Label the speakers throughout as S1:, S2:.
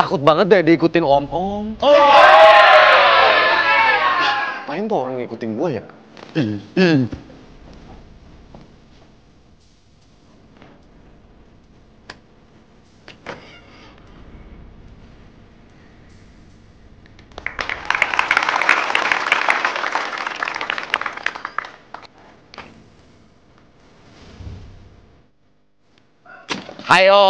S1: takut banget deh diikutin om-om. Ngapain tuh orang ngikutin gue ya? Ayo.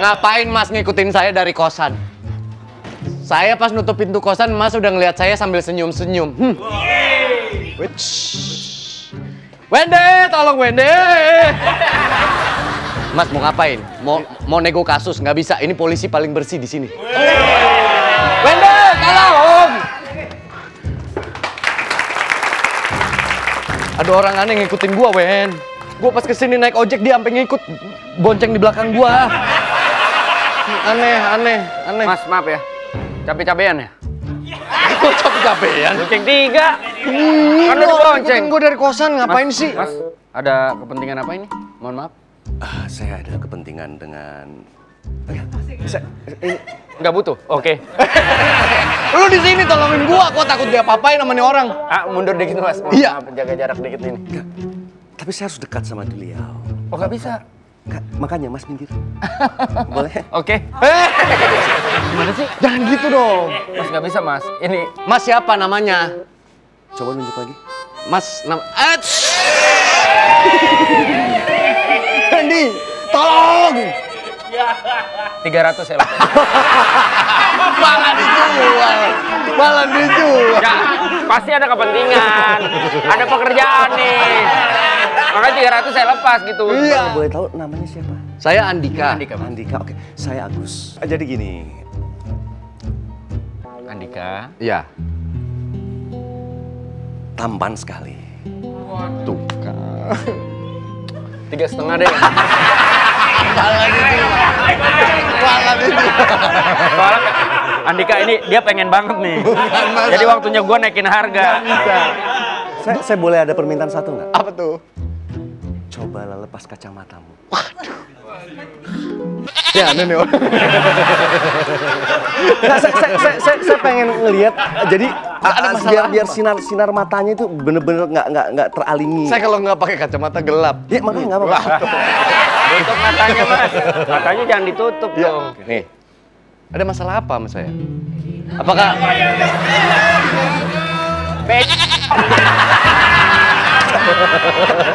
S1: Ngapain Mas ngikutin saya dari kosan? Saya pas nutup pintu kosan, Mas udah ngeliat saya sambil senyum-senyum. Wende, tolong Wende. Mas mau ngapain? Mau nego kasus? Nggak bisa. Ini polisi paling bersih di sini. Wende, tolong. Ada orang aneh ngikutin gua, Wen. Gua pas kesini naik ojek, dia sampai ngikut bonceng di belakang gua. Aneh.
S2: Mas, maaf ya. Capek-capean ya?
S1: Kok capek-capean?
S2: Bonceng 3.
S1: Kan lu bonceng. Gua dari kosan, ngapain sih?
S2: Mas, ada kepentingan apa ini? Mohon maaf.
S3: Saya ada kepentingan dengan...
S2: Nggak butuh? Oke.
S1: Lu di sini tolongin gua takut dia apa-apain sama nih orang.
S2: Mundur dikit Mas.
S1: Iya.
S2: Maaf, jaga jarak dikit ini.
S3: Tapi saya harus dekat sama beliau.
S2: Oh, nggak bisa?
S3: Nggak, makanya Mas minggir. Boleh?
S2: Oke. Gimana sih?
S1: Jangan gitu dong.
S2: Mas nggak bisa Mas. Ini
S1: Mas siapa namanya?
S3: Coba nunjuk lagi.
S1: Mas Randy, tolong.
S2: 300 ya.
S1: Malah dijual.
S2: Ya, pasti ada kepentingan. Ada pekerjaan nih. Makanya 300 saya lepas gitu.
S1: Iya.
S3: Kalau boleh tahu namanya siapa?
S1: Saya Andika.
S3: Andika, oke. Saya Agus. Jadi gini.
S2: Andika.
S1: Iya.
S3: Tampan sekali.
S1: Tuh kan.
S2: 3,5 deh. Soalnya Andika ini dia pengen banget nih. Jadi waktunya gua naikin harga.
S3: Saya boleh ada permintaan satu nggak?
S1: Apa tuh?
S3: Cobalah lepas kacamatamu.
S1: Ya aneh nih orang.
S3: Nah, saya pengen ngelihat. Jadi biar sinar matanya itu bener-bener nggak teralingi.
S1: Saya kalau nggak pakai kacamata gelap.
S3: Ya makanya nggak apa-apa.
S2: Tutup matanya Mas. Matanya jangan ditutup
S1: Ya.
S2: dong.
S1: Nih. Ada masalah apa sama saya? Apakah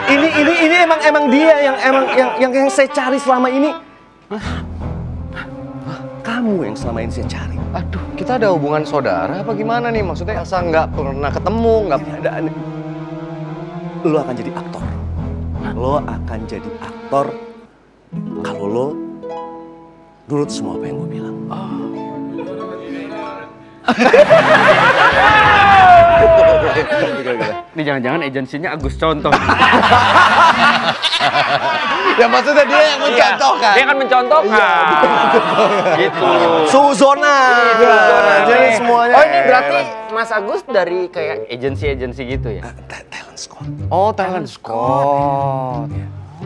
S3: ini emang dia yang saya cari selama ini. Kamu yang selama ini saya cari.
S1: aduh, kita ada hubungan saudara apa gimana nih? Maksudnya asal nggak pernah ketemu, nggak
S3: Ada aneh. Lo akan jadi aktor. Lo akan jadi aktor kalau lo nurut semua apa yang gue bilang.
S2: Ini jangan-jangan agensinya Agus Contoh.
S1: Ya maksudnya dia yang mencontohkan.
S2: Dia kan mencontohkan. Gitu.
S3: Suzona. Jadi semuanya.
S2: Oh ini berarti Mas Agus dari kayak agensi-agensi gitu ya?
S3: Talent squad.
S1: Oh, talent squad.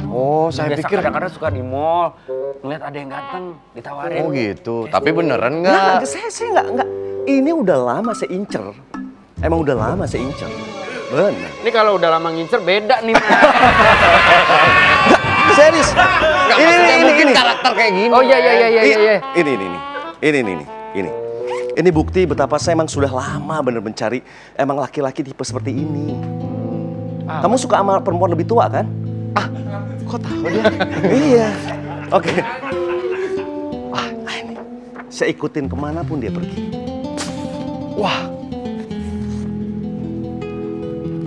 S1: Oh, saya
S2: Biasa
S1: pikir
S2: kadang-kadang suka di mall, ngeliat ada yang ganteng, ditawarin.
S1: oh gitu. Tapi beneran
S3: Nah,
S1: nggak?
S3: saya nggak. Ini udah lama saya incer. Emang udah lama saya incer. Bener.
S2: Ini kalau udah lama ngincer beda nih.
S3: Serius.
S1: Mungkin karakter kayak gini.
S2: Oh iya.
S3: Ini bukti betapa saya emang sudah lama bener mencari emang laki-laki tipe seperti ini. Kamu suka sama perempuan lebih tua kan?
S1: Kok tahu dia?
S3: Iya. Oke. Ini. Saya ikutin kemanapun dia pergi.
S1: Wah,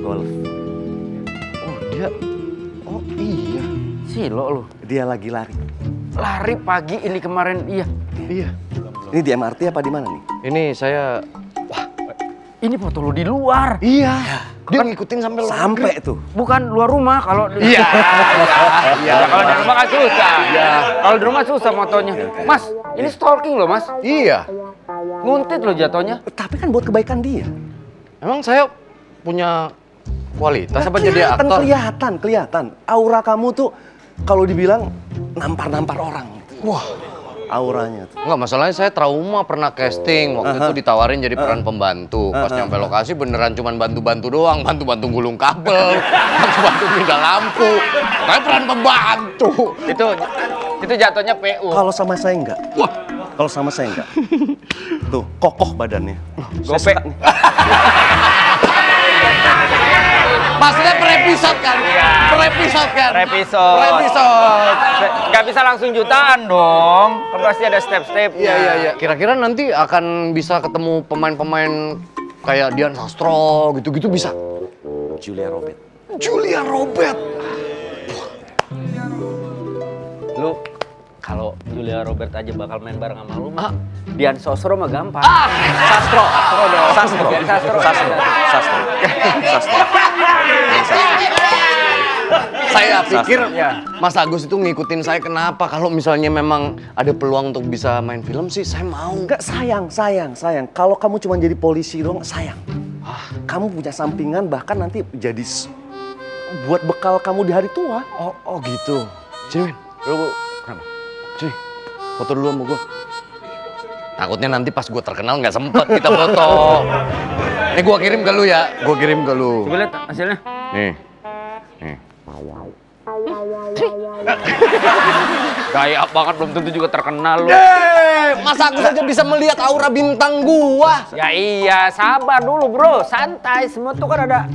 S3: Golf.
S1: oh dia, oh iya,
S2: Silo lu.
S3: Dia lagi lari.
S2: Lari pagi ini kemarin, iya.
S1: iya.
S3: Ini di MRT apa di mana nih?
S1: Ini saya,
S2: Ini foto lu di luar.
S1: iya. Dia ngikutin sampai luar
S3: Sampai
S1: negeri.
S3: tuh.
S2: Bukan luar rumah kalau
S1: Iya.
S2: Ya, kalau di rumah kan susah. Iya. Kalau di rumah susah motonya. Mas, ini stalking loh, Mas.
S1: Iya.
S2: Nguntit loh jatuhnya.
S3: Tapi kan buat kebaikan dia.
S1: Emang saya punya kualitas apa jadi aktor?
S3: Kelihatan. Aura kamu tuh kalau dibilang nampar-nampar orang.
S1: Wah,
S3: auranya tuh.
S1: enggak, masalahnya saya trauma pernah casting. Waktu itu ditawarin jadi peran pembantu. Pas nyampe lokasi beneran cuman bantu-bantu doang. Bantu-bantu gulung kabel, bantu-bantu pindah lampu. Tapi peran pembantu.
S2: Itu jatuhnya PU.
S3: Kalau sama saya enggak.
S1: Wah,
S3: Kalau sama saya enggak. Tuh, kokoh badannya. Saya
S2: Gopek.
S3: suka nih.
S1: maksudnya per episode kan? Per episode kan?
S2: Per episode.
S1: Per episode.
S2: Nggak bisa langsung jutaan dong. Kan pasti ada step-stepnya.
S1: Iya. Kira-kira nanti akan bisa ketemu pemain-pemain kayak Dian Sastro gitu-gitu bisa?
S3: Julia Robert.
S1: Julia Robert.
S2: Lu kalau Julia Robert aja bakal main bareng sama lu mah. Dian Sastro mah gampang.
S3: Sastro. Sastro.
S2: Dian Sastro.
S3: Sastro.
S1: Saya pikir
S2: Ya.
S1: Mas Agus itu ngikutin saya kenapa? Kalau misalnya memang ada peluang untuk bisa main film sih, saya mau.
S3: Enggak, sayang. Kalau kamu cuma jadi polisi doang, sayang. Kamu punya sampingan, bahkan nanti jadi buat bekal kamu di hari tua.
S1: Oh gitu. Sini, Win. Lu kenapa? Sini, foto dulu sama gua. Takutnya nanti pas gua terkenal nggak sempet kita foto. Nih gua kirim ke lu ya, gua kirim ke lu.
S2: Coba lihat hasilnya.
S1: Nih.
S2: Kayak banget belum tentu juga terkenal lu.
S1: Mas Agus aja bisa melihat aura bintang gua.
S2: Ya iya, sabar dulu bro, santai. Semua tuh kan ada.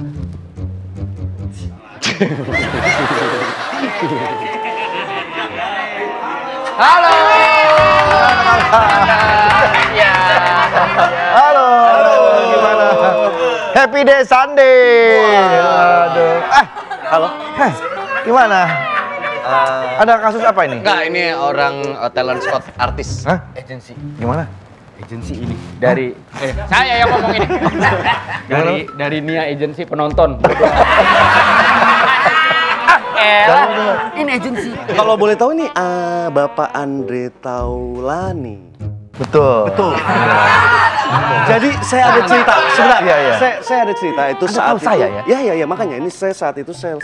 S1: Halo.
S2: Ya.
S4: Halo, gimana? Happy Day Sunday. Aduh.
S3: Halo.
S4: Gimana? Ada kasus apa ini?
S1: Enggak, ini orang talent scout artis.
S4: Hah?
S2: Agensi.
S4: Gimana?
S2: Agensi ini dari saya yang ngomong ini. dari Nia Agensi penonton. Ini agensi.
S3: Kalau boleh tahu ini Bapak Andre Taulani.
S4: Betul.
S3: Jadi saya ada cerita sebentar.
S4: Iya.
S3: Saya ada cerita itu
S4: Anda
S3: saat
S4: tahu saya,
S3: itu. Iya, makanya ini saat itu saya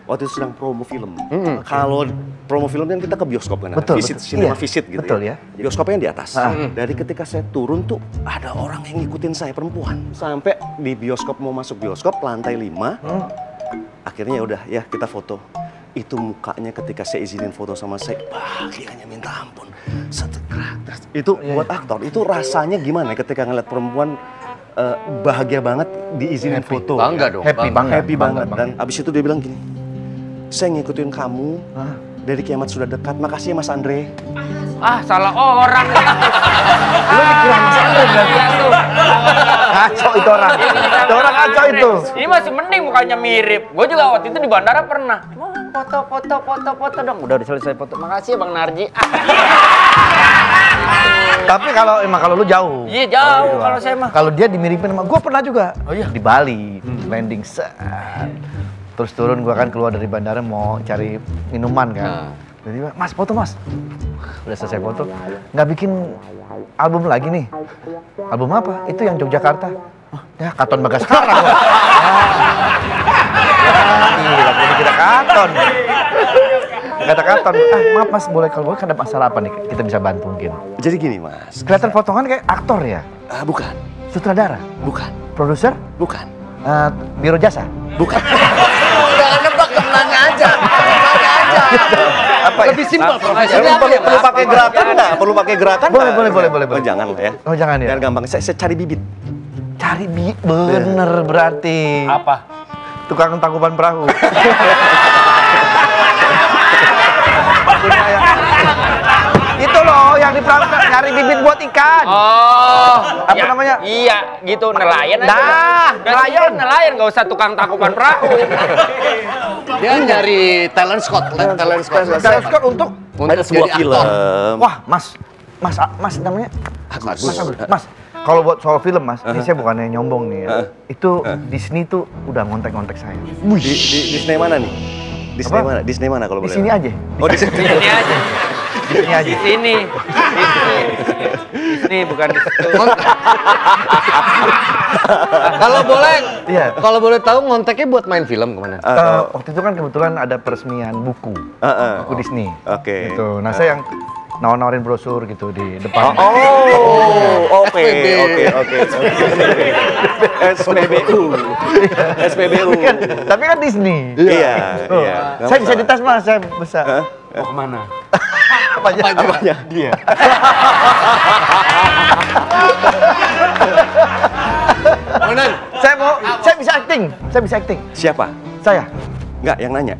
S3: waktu itu sedang promo film. Kalau promo film kan kita ke bioskop kan,
S4: Betul,
S3: visit,
S4: betul.
S3: cinema
S4: Iya,
S3: visit gitu
S4: betul ya.
S3: Bioskopnya di atas. Dari ketika saya turun tuh ada orang yang ngikutin saya, perempuan. Sampai di bioskop, mau masuk bioskop lantai 5. Akhirnya udah ya kita foto. Itu mukanya ketika saya izinin foto sama saya, bahagianya minta ampun. Itu buat aktor, itu rasanya gimana ketika ngeliat perempuan bahagia banget diizinin foto.
S1: Bangga dong.
S4: Happy
S1: bangga.
S4: banget.
S3: Happy banget. Dan abis itu dia bilang gini, saya ngikutin kamu dari kiamat sudah dekat. Makasih ya Mas Andre.
S2: Salah orang.
S4: Lu dikira Mas Andre berarti. Ngaco itu orang. Itu orang ngaco itu.
S2: Ini masih mending mukanya mirip. Gue juga waktu itu di bandara pernah. Foto dong. Udah selesai foto. Makasih ya Bang Narji.
S4: Tapi kalau lu jauh.
S2: Iya jauh kalau saya mah.
S4: Kalau dia dimiripin sama gua pernah juga.
S2: Oh iya?
S4: Di Bali, landing set. Terus turun gua kan keluar dari bandara mau cari minuman kan. Jadi Mas foto Mas. Udah selesai foto. Nggak bikin album lagi nih. Album apa? Itu yang Yogyakarta. Ya Katon Bagaskara. Gila, gua dikira Katon. Kata Katon, maaf Mas, kalau boleh ada masalah apa nih? Kita bisa bantu mungkin.
S3: Jadi gini Mas.
S4: Kelihatan potongan kayak aktor ya?
S3: Bukan.
S4: Sutradara?
S3: Bukan.
S4: Produser?
S3: Bukan.
S4: Biro jasa?
S3: Bukan.
S1: Jangan nebak, nanya aja.
S4: Apa ya?
S1: Lebih simpel profesinya
S3: Perlu
S1: apa ya,
S3: perlu
S1: Mas?
S3: pakai gerakan nggak? Perlu pakai gerakan
S4: Boleh,
S3: nggak?
S4: boleh.
S3: Oh jangan lah ya.
S4: Oh jangan ya?
S3: Biar gampang. Saya cari bibit.
S4: Cari bener berarti.
S2: Apa?
S4: Tukang tangkuban perahu. Itu loh yang di perahu cari bibit buat ikan.
S2: Oh,
S4: Apa namanya?
S2: Iya, gitu nelayan aja.
S4: Nah,
S2: nelayan nggak usah tukang tangkuban perahu.
S1: Dia nyari talent scout.
S4: Talent scout untuk
S3: Ada sebuah
S1: jadi
S3: film.
S1: aktor.
S4: wah, Mas namanya? Mas Agus. Mas, kalau buat soal film Mas, ini saya bukannya nyombong nih ya. Itu Disney tuh udah ngontek-ngontek saya.
S3: Di Disney mana nih? Disney
S4: Apa?
S3: mana? Disney mana kalau
S4: Di
S3: boleh?
S4: sini aja.
S3: Oh di sini.
S2: Ini aja.
S4: Di sini aja.
S2: Di sini. Disney bukan di situ.
S4: Iya.
S1: Kalau boleh tahu ngonteknya buat main film kemana?
S4: Waktu itu kan kebetulan ada peresmian buku Disney.
S3: Oke.
S4: Gitu. Nah saya yang nawarin brosur gitu di depan.
S3: Oke. SPBU.
S4: Tapi kan Disney.
S3: Iya.
S4: Saya bisa di tas mas, saya bisa.
S2: Mau kemana?
S3: Apanya?
S4: Dia.
S1: Komandan,
S4: Saya bisa acting.
S3: Siapa?
S4: Saya.
S3: Enggak, yang nanya.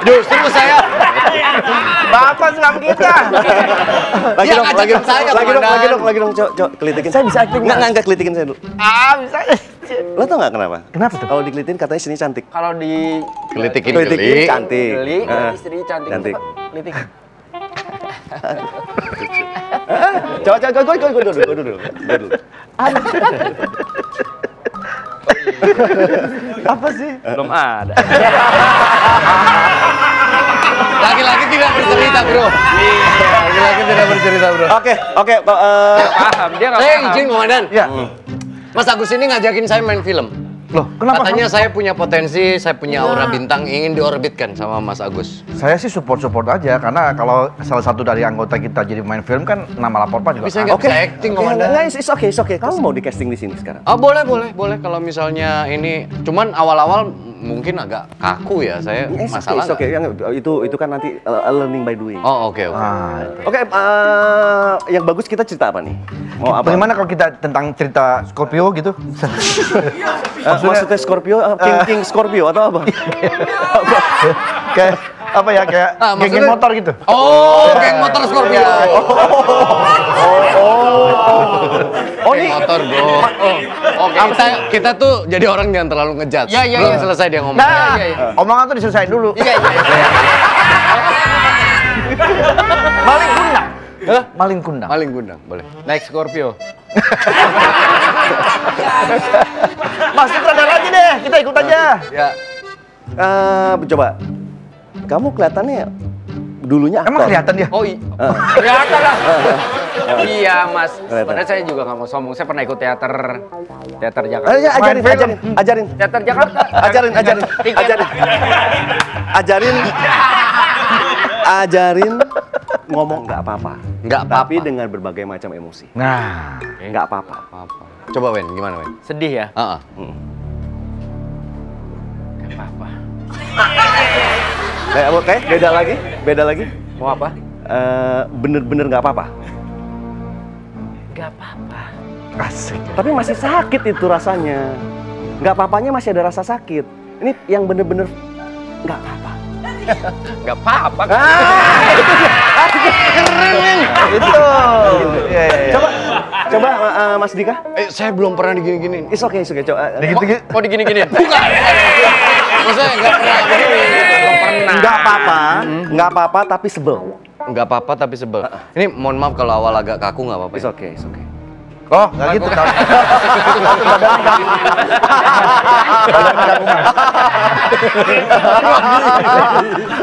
S1: justru saya.
S4: Bapak suka kita.
S3: Lagi
S1: Dia
S3: dong,
S1: ngajakin saya,
S3: lagi
S1: Komandan.
S3: dong, Cok, kelitikin.
S4: Saya bisa acting, Mas.
S3: Enggak, kelitikin saya dulu.
S4: Bisa.
S3: Lo tau nggak kenapa?
S4: Kenapa tuh?
S3: Kalau dikelitin katanya sini cantik.
S2: Kalau di
S1: Kelitikin
S3: Kelitikin
S1: geli.
S3: cantik.
S2: geli,
S3: Ah,
S2: istri cantik.
S3: cantik.
S2: Litik.
S3: Coba, gue dulu.
S4: Apa sih?
S2: Belum ada.
S1: Laki-laki tidak bercerita, bro. Laki-laki tidak bercerita, bro.
S3: Oke.
S2: Paham, dia nggak
S1: Saya
S2: paham.
S1: izin, Komandan.
S4: Ya.
S1: Mas Agus ini ngajakin saya main film.
S4: Loh, kenapa?
S1: Katanya saya punya potensi, saya punya aura bintang, ingin diorbitkan sama Mas Agus.
S4: Saya sih support aja karena kalau salah satu dari anggota kita jadi main film kan nama lapor Pak juga.
S1: Tapi saya
S4: kan.
S1: nggak bisa acting, Komandan.
S3: Enggak, it's okay. Kamu mau di casting di sini sekarang?
S1: Oh, boleh. Kalau misalnya ini, cuman awal-awal mungkin agak kaku ya, saya masalah
S3: It's okay.
S1: nggak?
S3: Itu kan nanti learning by doing.
S1: Oh, oke.
S4: Ah,
S3: Oke, yang bagus kita cerita apa nih? Mau apa?
S4: bagaimana kalau kita tentang cerita Scorpio gitu?
S3: Maksudnya Scorpio, King Scorpio atau apa?
S4: Kayak apa ya, kayak geng
S1: maksudnya-
S4: motor gitu.
S1: Oh, geng motor Scorpio.
S3: Oh,
S1: Geng
S3: nih.
S1: motor, bro. Oke, kita tuh jadi orang jangan terlalu ngejudge.
S2: Iya.
S1: Belum selesai dia ngomong.
S4: Nah,
S2: iya.
S4: omongan tuh diselesain dulu.
S2: Iya.
S4: Maling kundang. Maling kundang.
S1: Maling gundang, boleh.
S2: Naik Scorpio.
S4: Mas sutradara aja deh, kita ikut aja.
S1: Ya.
S3: Coba. Kamu kelihatannya dulunya
S4: Emang
S3: aktor.
S4: kelihatan dia?
S2: Oh, kelihatan lah. Iya, Mas. Sebenarnya saya juga nggak mau sombong. Saya pernah ikut teater Jakarta.
S3: Ya, ajarin.
S2: Teater Jakarta.
S3: Ajarin ngomong nggak apa-apa.
S1: Nggak apa-apa.
S3: Tapi dengan berbagai macam emosi.
S4: Nah,
S3: Nggak apa-apa.
S1: Apa? Coba Wen, gimana Wen?
S2: Sedih ya?
S1: Heeh.
S2: Nggak apa-apa.
S3: Oke, beda lagi.
S2: Mau apa?
S3: Bener-bener nggak apa-apa.
S2: Nggak apa-apa.
S4: asik.
S3: Tapi masih sakit itu rasanya. Nggak apa-apanya masih ada rasa sakit. Ini yang bener-bener nggak apa-apa.
S2: Nggak apa-apa.
S4: Itu. Iya.
S3: Coba Mas Dika.
S1: Saya belum pernah digini-gini.
S3: It's okay. Coba.
S4: Gitu-gitu.
S2: Mau digini-giniin?
S1: Bukan. Maksudnya nggak pernah begini.
S3: Nggak apa-apa, tapi sebel.
S1: Nggak apa-apa tapi sebel. Ini mohon maaf kalau awal agak kaku nggak apa-apa.
S3: It's
S1: Ya?
S3: okay.
S4: Oh, nggak gitu.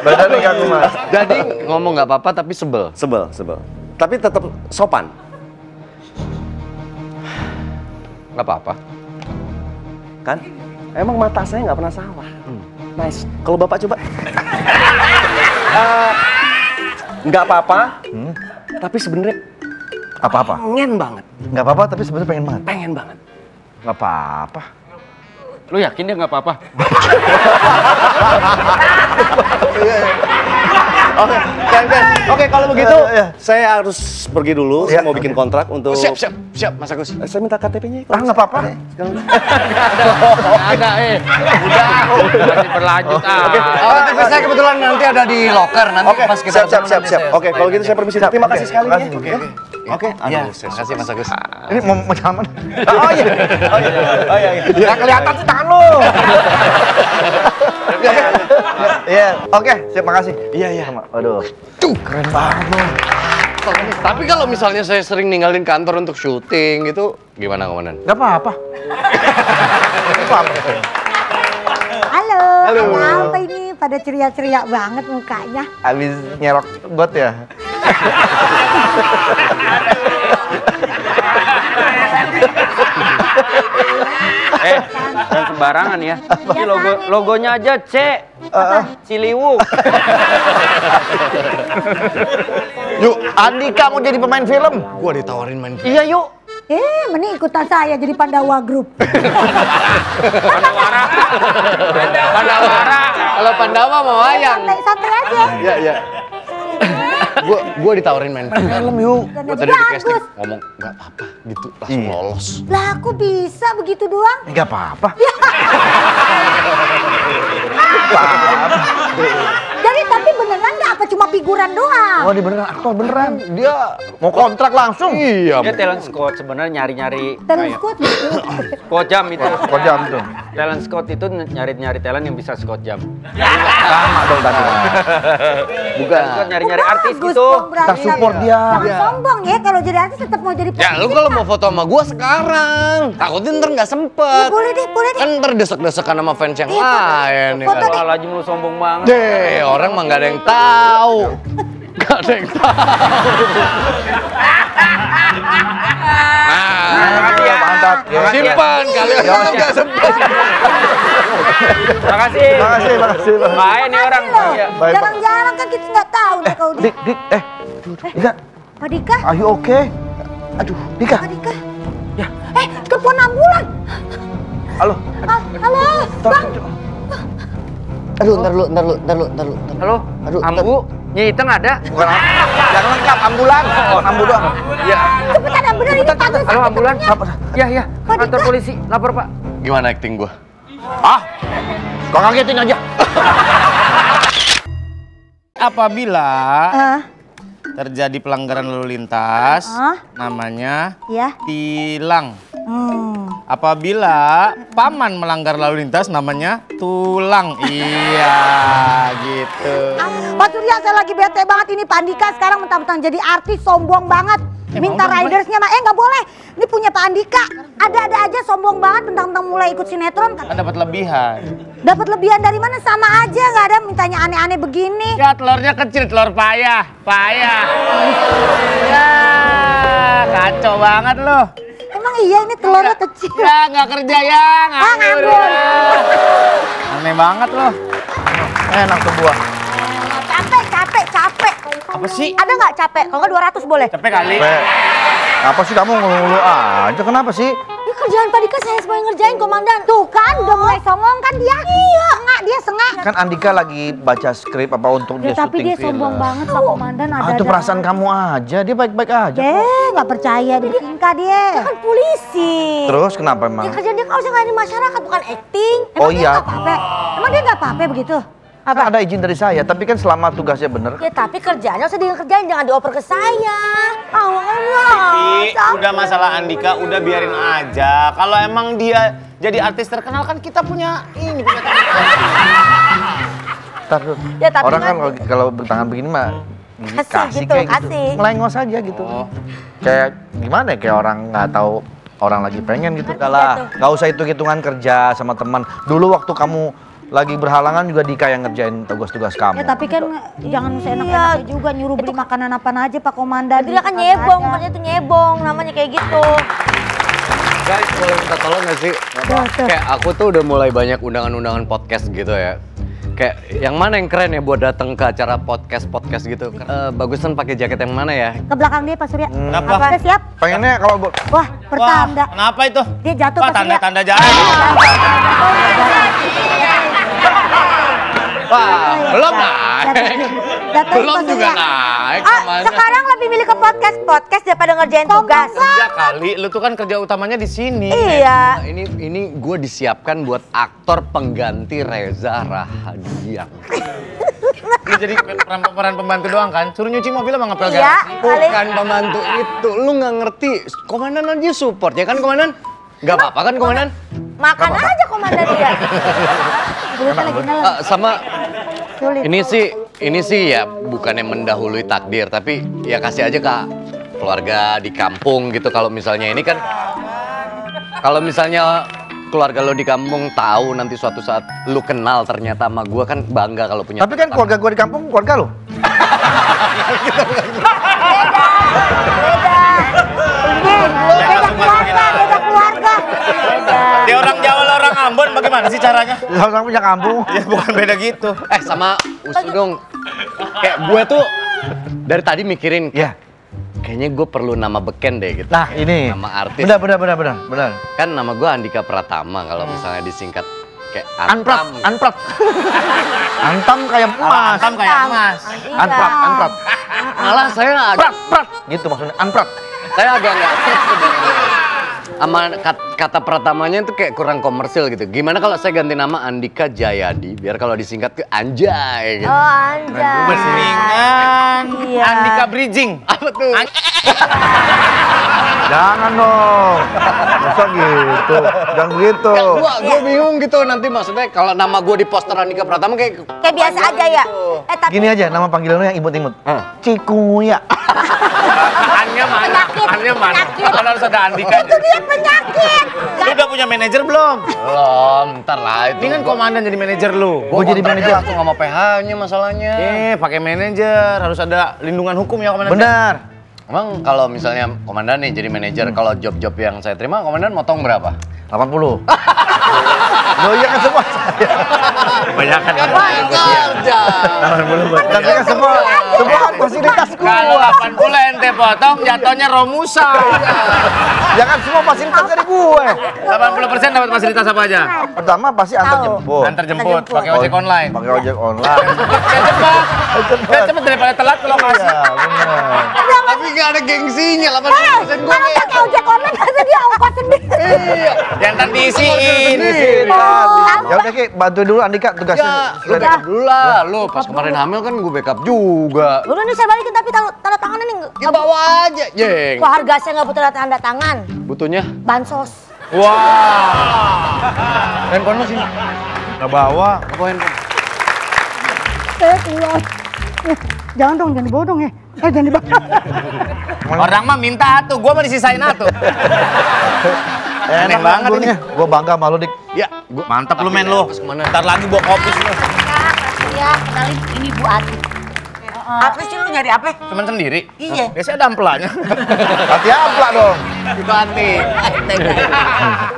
S4: Badannya kaku, Mas.
S1: Jadi ngomong nggak apa-apa tapi sebel.
S3: Sebel. Tapi tetap sopan.
S1: Nggak apa-apa.
S3: Kan? Emang mata saya nggak pernah salah. Nice. Kalau Bapak coba. Nggak apa-apa, tapi sebenarnya
S4: Apa-apa?
S3: pengen banget.
S4: Nggak apa-apa, tapi sebenarnya pengen banget.
S3: Pengen banget.
S4: Nggak apa-apa.
S2: Lu yakin dia nggak apa-apa?
S3: Oke, kalau begitu
S4: Iya.
S3: saya harus pergi dulu.
S4: Iya,
S3: Saya mau bikin kontrak untuk.
S1: Siap, Mas Agus.
S3: Saya minta KTP-nya.
S4: Ah, nggak apa-apa.
S2: Ada, udah. Masih berlanjut.
S1: Oh, tapi saya kebetulan nanti ada di locker. Nanti
S3: Oke,
S1: pas kita
S3: siap.
S1: nanti saya-
S3: Oke, kalau gitu saya permisi.
S4: Siap.
S3: Terima kasih
S4: Oke,
S3: sekali.
S4: makasih.
S3: Ya. Oke.
S1: Iya,
S3: Aduh,
S1: terima kasih Mas Agus.
S4: Ini mau jalan mana?
S3: Oh iya.
S4: Nggak kelihatan sih tangan lu. Iya, oke, siap, makasih.
S3: Iya.
S4: Aduh, keren banget lu.
S1: Tapi kalau misalnya saya sering ninggalin kantor untuk syuting itu gimana komandan?
S4: Nggak apa-apa.
S5: Halo, ada apa ini? Pada ceria-ceria banget mukanya.
S4: Abis nyerok got ya?
S2: Jangan sembarangan ya. Ini logonya aja C. Ciliwung.
S4: Yuk, Andika mau jadi pemain film.
S1: Gua ditawarin main film.
S4: Iya yuk.
S5: Mending ikutan saya jadi Pandawa Group.
S1: Pandawara. Kalau Pandawa mau wayang.
S5: Santai aja.
S1: Iya, iya. Gua ditawarin main film yuk. Gua tadi di casting ngomong nggak apa-apa gitu langsung lolos.
S5: Lah aku bisa begitu doang?
S4: Enggak apa-apa.
S5: Jadi tapi beneran nggak apa cuma figuran doang?
S4: Oh, dia beneran aktor beneran. Dia mau kontrak langsung.
S1: Iya.
S2: Dia talent scout sebenarnya nyari-nyari
S5: Terus squad gitu.
S2: squad jam itu.
S4: Kok jam tuh?
S2: Talent scout itu nyari-nyari talent yang bisa scout jam.
S4: Sama dong tadi.
S1: Bukan.
S2: Scout nyari-nyari artis
S5: Bagus
S2: gitu.
S5: dong, berarti.
S4: Kita support dia.
S5: Jangan sombong ya, kalau jadi artis tetap mau jadi
S1: Ya lu kalau mau foto sama gua sekarang, takutnya ntar nggak sempet.
S5: boleh deh.
S1: Kan ntar desek-desekan sama fans yang
S5: Iya,
S1: lain. Ya
S5: foto
S1: kan?
S5: deh.
S2: Lagi lu sombong banget.
S1: Deh, orang mah nggak ada yang tahu. Nggak ada yang tahu.
S2: Makasih ya.
S4: Mantap.
S1: Simpan kalian nggak sempet.
S2: Makasih.
S4: Makasih.
S2: Baik nih orang. Iya.
S4: Baik, Pak.
S5: Jarang-jarang kan kita nggak tahu nih kalau dia.
S4: Dik, Dika,
S5: Pak Dika?
S4: are you okay? Aduh, Dika.
S5: Pak Dika? Ya. Telepon ambulan.
S4: Halo.
S5: Halo, Bang.
S1: Aduh, ntar lu.
S2: Halo.
S1: Aduh,
S2: Ambu. Nyi Iteng ada?
S4: Bukan yang lengkap ambulan. Ambu doang.
S2: Iya.
S5: Cepetan ambulan ini bagus.
S2: Halo ambulan. Iya.
S5: Pak
S2: Kantor
S5: Dika.
S2: polisi. Lapor Pak.
S1: Gimana acting gua?
S4: Kau ngagetin aja.
S6: Apabila
S5: Eh,
S6: terjadi pelanggaran lalu lintas,
S5: Ah.
S6: namanya
S5: ya.
S6: tilang.
S5: Hmm.
S6: Apabila paman melanggar lalu lintas, namanya tulang. Iya, gitu.
S5: Pak Surya, saya lagi bete banget ini Pak Andika sekarang mentang-mentang jadi artis sombong banget. Minta ridersnya mah nggak boleh. Ini punya Pak Andika. Ada-ada aja sombong banget mentang-mentang mulai ikut sinetron.
S6: Kan dapat lebihan.
S5: Dapat lebihan dari mana? Sama aja nggak ada mintanya aneh-aneh begini.
S6: Ya telurnya kecil, telur payah. Ya, kacau banget loh.
S5: Emang iya ini telurnya kecil.
S6: Ya, nggak kerja ya, nganggur.
S5: nganggur.
S6: Aneh banget loh.
S4: Enak tuh buah.
S5: Capek.
S6: Apa sih?
S5: Ada nggak capek? Kalau nggak 200 boleh.
S6: Capek kali.
S4: Apa sih kamu ngeluh aja? Kenapa sih?
S5: Ini kerjaan Pak Dika saya semua yang ngerjain, Komandan. Tuh kan, udah mulai songong kan dia. Iya. Dia sengak.
S4: Kan Andika lagi baca skrip apa untuk dia
S5: Tapi
S4: syuting
S5: dia
S4: film.
S5: sombong banget Pak Komandan.
S4: Ah, itu perasaan kamu aja. Dia baik-baik aja.
S5: Nggak percaya dia tingkah dia. Dia kan polisi.
S4: Terus kenapa emang?
S5: Ya kerjaan dia harusnya nggak di masyarakat, bukan acting.
S4: Oh, iya.
S5: Dia nggak apa-apa? Emang dia nggak apa-apa begitu?
S4: Kan ada izin dari saya, tapi kan selama tugasnya bener.
S5: Ya tapi kerjaannya usah dikerjain, jangan dioper ke saya.
S6: Udah masalah Andika, udah biarin aja. Kalau emang dia jadi artis terkenal kan kita punya ini.
S4: Ntar tuh.
S5: Ya, tapi
S4: Orang kan
S5: kan-
S4: kalau bertangan begini mah
S5: Kasih gitu,
S4: kayak
S5: kasih.
S4: gitu. Melengos aja gitu. Kayak gimana ya, kayak orang nggak tahu orang lagi pengen gitu. Enggak lah, nggak usah hitung-hitungan kerja sama teman. Dulu waktu kamu lagi berhalangan juga Dika yang ngerjain tugas-tugas kamu.
S5: Ya tapi kan jangan seenak-enaknya juga nyuruh beli makanan apa aja Pak Komandan. Dia kan nyebong, makanya itu nyebong namanya kayak gitu.
S1: Guys, boleh minta tolong nggak sih? Kayak aku tuh udah mulai banyak undangan-undangan podcast gitu ya. Kayak yang mana yang keren ya buat datang ke acara podcast gitu. Bagusan pakai jaket yang mana ya?
S5: Ke belakang dia Pak Surya.
S6: Kenapa?
S5: Udah siap?
S4: Pengennya kalau
S5: Wah, pertanda.
S6: Kenapa itu?
S5: Dia jatuh
S6: Wah,
S5: Pak Surya.
S6: tanda-tanda jalan.
S1: Wah, belum naik.
S5: Jatuh
S1: Belum
S5: Pak
S1: juga
S5: Surya.
S1: naik.
S5: Ah,
S1: Kemana?
S5: sekarang lebih milih ke podcast daripada ngerjain tugas.
S6: Ya kali, lu tuh kan kerja utamanya di sini.
S5: Iya.
S1: Ini gue disiapkan buat aktor pengganti Reza Rahadian.
S6: Lu jadi peran pembantu doang kan? Suruh nyuci mobil sama ngepel
S5: Iya,
S6: garasi.
S5: paling.
S1: Bukan pembantu itu, lu nggak ngerti. Komandan aja support ya kan komandan? Gak apa-apa kan komandan?
S5: Makan aja komandan dia. Bulutnya lagi nelen.
S1: Sama
S5: Sulit.
S1: ini sih ya bukannya mendahului takdir, tapi ya kasih aja ke keluarga di kampung gitu. Kalau misalnya ini kan, kalau misalnya keluarga lo di kampung tahu nanti suatu saat lu kenal ternyata sama gua kan bangga kalau punya.
S4: tapi kan keluarga gue di kampung keluarga lo.
S6: gimana sih caranya?
S4: Sama-sama punya kampung.
S6: Ya bukan beda gitu.
S1: Sama Usu dong. Kayak gue tuh dari tadi mikirin,
S4: Ya.
S1: kayaknya gue perlu nama beken deh gitu.
S4: Nah ini.
S1: Nama artis.
S4: Benar.
S1: Kan nama gue Andika Pratama kalau misalnya disingkat kayak
S4: Anprat.
S1: Antam.
S4: Antam kayak emas.
S6: Antam kayak emas.
S4: Anprat.
S1: Malah saya agak
S4: Gitu maksudnya Anprat.
S1: saya agak nggak sama kata Pratamanya itu kayak kurang komersil gitu. Gimana kalau saya ganti nama Andika Jayadi biar kalau disingkat ke Anjay gitu.
S5: Oh, anjay.
S6: Mendingan
S5: Iya.
S6: Andika Bridging.
S1: Apa tuh?
S4: Jangan dong. Masa gitu. Jangan begitu.
S1: Gua bingung gitu nanti maksudnya kalau nama gua di poster Andika Pratama kayak
S5: Kayak biasa aja ya. Tapi
S4: Gini aja nama panggilan lu yang imut-imut. Cikunguya.
S6: Annya mana? Kan harus ada Andika.
S5: itu dia penyakit.
S6: Lu udah punya manajer belum?
S1: belum, ntar lah itu.
S6: Ini kan komandan jadi manajer lu.
S1: Gua
S4: jadi manajer.
S1: langsung sama PH-nya masalahnya.
S6: Pakai manajer, harus ada lindungan hukum ya komandan.
S4: Benar.
S1: Emang kalau misalnya komandan nih jadi manajer, kalau job-job yang saya terima komandan motong berapa?
S4: 80. Lo iya kan semua.
S6: Kebanyakan.
S1: Kerja.
S4: Tapi kan semua kan fasilitas
S6: Kalau
S4: gua.
S6: 80 ente potong, jatuhnya Romusa.
S4: Jangan semua fasilitas dari gue.
S6: 80% dapat fasilitas apa aja?
S4: Pertama pasti antar jemput.
S6: Antar jemput, pakai ojek online.
S4: Pakai ojek online.
S6: Kan cepet daripada telat ke lokasi.
S4: Iya, benar.
S1: Tapi nggak ada gengsinya, 80% gue.
S5: Kalau pakai ojek online masa dia ongkos sendiri.
S1: Iya.
S6: Yang ntar diisiin.
S4: Ya udah Ki, bantu dulu Andika tugasnya.
S1: Lu backup dulu lah, lu pas kemarin hamil kan gue backup juga.
S5: Udah nih saya balikin tapi tanda tangannya nih.
S1: Ya bawa aja, jeng.
S5: Kok harga saya nggak butuh tanda tangan?
S1: Butuhnya
S5: Bansos.
S6: Wah.
S1: handphone lu sini.
S6: Nggak bawa.
S1: Apa handphone?
S5: Keluar. Jangan dong, jangan dibawa dong ya. Jangan dibawa.
S6: Orang mah minta atuh, gua mah disisain atuh. Aneh banget ini.
S4: Gue bangga sama lu, Dik.
S1: Ya, gua
S6: Mantap lu
S1: tapi
S6: men lu.
S1: pas kemana?
S6: Ntar lagi bawa kopi lu.
S5: Ya, kenalin ini Bu Ati.
S7: Apa sih lu nyari apa?
S6: Cuman sendiri?
S7: Iya.
S6: Biasanya ada ampelanya.
S4: Hati ampla dong.
S1: Itu hati.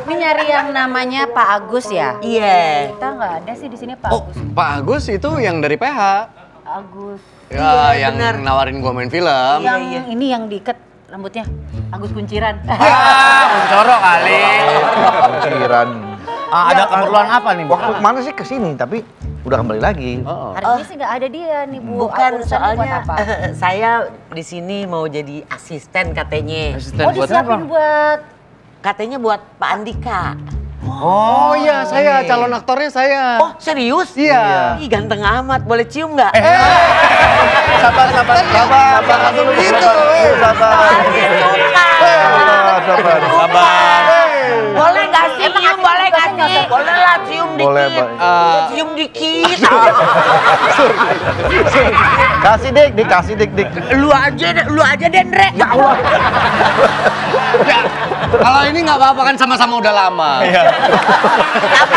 S8: Ini nyari yang namanya Pak Agus ya?
S7: Iya.
S8: Kita nggak ada sih di sini Pak
S1: Oh,
S8: Agus.
S1: Pak Agus itu yang dari PH.
S8: Agus.
S1: Ya, yang
S7: benar.
S1: nawarin gua main film.
S8: Yang ini yang diikat rambutnya. Agus Kunciran.
S6: Mencoro kali.
S4: Kunciran.
S6: Ada keperluan apa nih?
S4: Waktu kemana sih kesini, tapi udah kembali lagi.
S8: Hari ini sih nggak ada dia nih Bu.
S7: Bukan
S8: Urusannya
S7: soalnya
S8: buat apa?
S7: saya di sini mau jadi asisten katanya.
S1: Asisten
S8: Oh
S1: buat
S8: disiapin buat
S7: Katanya buat Pak Andika.
S1: Oh iya, saya calon aktornya saya.
S7: Oh serius?
S1: Iya.
S7: Ih ganteng amat, boleh cium nggak?
S4: Sabar.
S1: Langsung gitu.
S4: Sabar.
S6: Sabar.
S7: Boleh nggak sih? Boleh nggak sih? Boleh lah cium
S4: Boleh,
S7: dikit.
S4: Pak.
S7: Cium dikit.
S4: Kasih Dik, kasih Dik.
S7: Lu aja deh, Ndre.
S4: Ya Allah.
S1: Kalau ini nggak apa-apa kan sama-sama udah lama.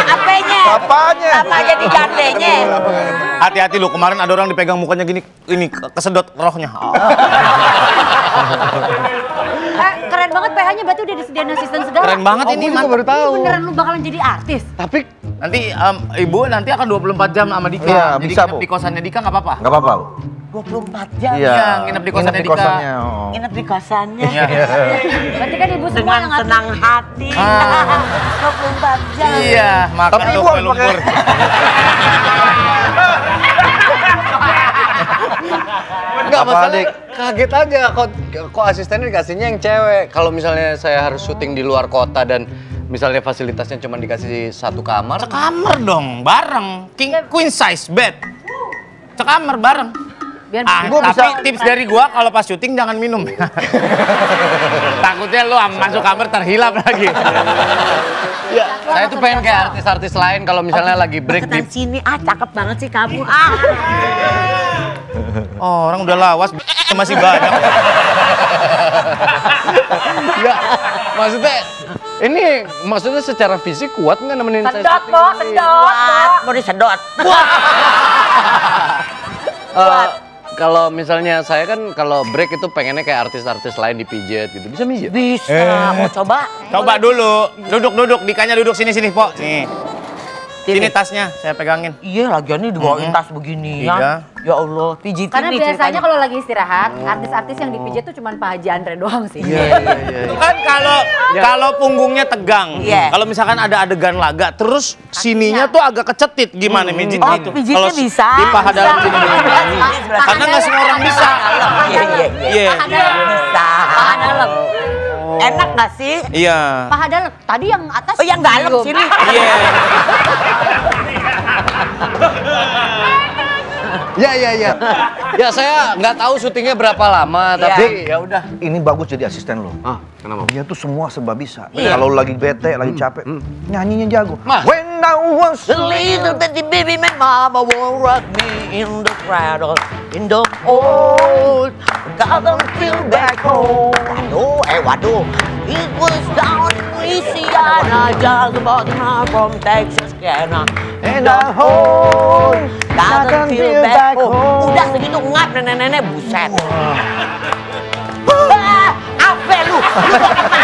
S7: Apanya?
S4: Apanya?
S7: Apa jadi gandenya?
S6: Hati-hati lu, kemarin ada orang dipegang mukanya gini, ini kesedot rohnya.
S8: keren banget PH-nya berarti udah disediain asisten segala.
S6: Keren banget ini,
S1: Gua juga
S6: mantap.
S1: baru tahu.
S8: Beneran lu bakalan jadi artis.
S1: Tapi
S6: Nanti ibu nanti akan 24 jam sama Dika.
S4: Iya,
S6: Jadi
S4: bisa,
S6: nginep
S4: Bu.
S6: di kosannya Dika nggak apa-apa?
S4: Nggak apa-apa.
S7: 24 jam.
S6: Iya, nginep di kosannya Dika.
S4: kosannya, oh.
S7: Nginep di kosannya.
S6: Iya.
S8: Berarti kan ibu semua
S7: Dengan
S8: yang ngatur.
S7: senang hati. 24 jam.
S6: Iya, makan
S4: Tapi
S6: tuh
S4: ibu
S6: kue
S4: harus
S6: lumpur.
S1: enggak
S4: Apa,
S1: masalah
S4: Dik?
S1: kaget aja kok asistennya dikasihnya yang cewek. Kalau misalnya saya harus syuting di luar kota dan misalnya fasilitasnya cuma dikasih satu kamar.
S6: Sekamar dong, bareng. Queen size bed. Sekamar bareng.
S8: Biar
S4: Gua
S6: Tapi
S4: bisa-
S6: tips dari gua kalau pas syuting jangan minum. Takutnya lu masuk kamar terhilap lagi.
S1: Ya, saya tuh pengen kayak artis-artis lain kalau misalnya lagi break di
S7: Deketan sini, cakep banget sih kamu.
S6: Oh, orang udah lawas, masih banyak.
S1: ya, maksudnya secara fisik kuat nggak nemenin saya
S8: sedot,
S1: syuting?
S8: Bo, sedot.
S7: Mau disedot.
S1: Kalau misalnya saya kan kalau break itu pengennya kayak artis-artis lain dipijet gitu. Bisa mijet?
S7: Bisa, mau coba?
S6: Coba dulu, duduk, Dikanya duduk sini, Po. Nih. Sini tasnya, saya pegangin.
S7: Iya, lagian ini dibawain tas begini ya. Ya Allah, pijitin
S8: Karena
S7: nih
S8: biasanya
S7: ceritanya.
S8: kalau lagi istirahat, artis-artis yang dipijit tuh cuma Pak Haji Andre doang sih.
S6: Itu kan kalau punggungnya tegang.
S7: Iya.
S6: Kalau misalkan ada adegan laga, terus sininya tuh agak kecetit, gimana mijitnya itu?
S7: Pijitnya
S6: Kalau
S7: bisa.
S6: Di paha dalam sini. Karena nggak semua orang bisa.
S7: Iya.
S6: Iya.
S8: Paha dalam.
S7: Bisa.
S8: Paha dalam.
S7: Enak nggak sih?
S6: Iya.
S8: Paha dalam. Tadi yang atas.
S7: Oh, yang dalam
S8: belum.
S7: sini.
S6: Iya.
S1: Ya. Ya saya nggak tahu syutingnya berapa lama, tapi ya udah.
S4: Ini bagus jadi asisten lo.
S1: Kenapa?
S4: Dia tuh semua serba bisa.
S7: Iya.
S4: Kalau lagi bete, lagi capek, nyanyinya jago.
S1: Mah.
S4: When I was
S7: The little bitty baby man, mama won't rock me in the cradle, in the old. Got them feel back home. Waduh. It was down in Louisiana, just about the mile from Texas, Canada.
S4: and I hold,
S7: Got them feel back home. Udah segitu ngap nenek-nenek, buset. Apa lu? Lu mau kemana?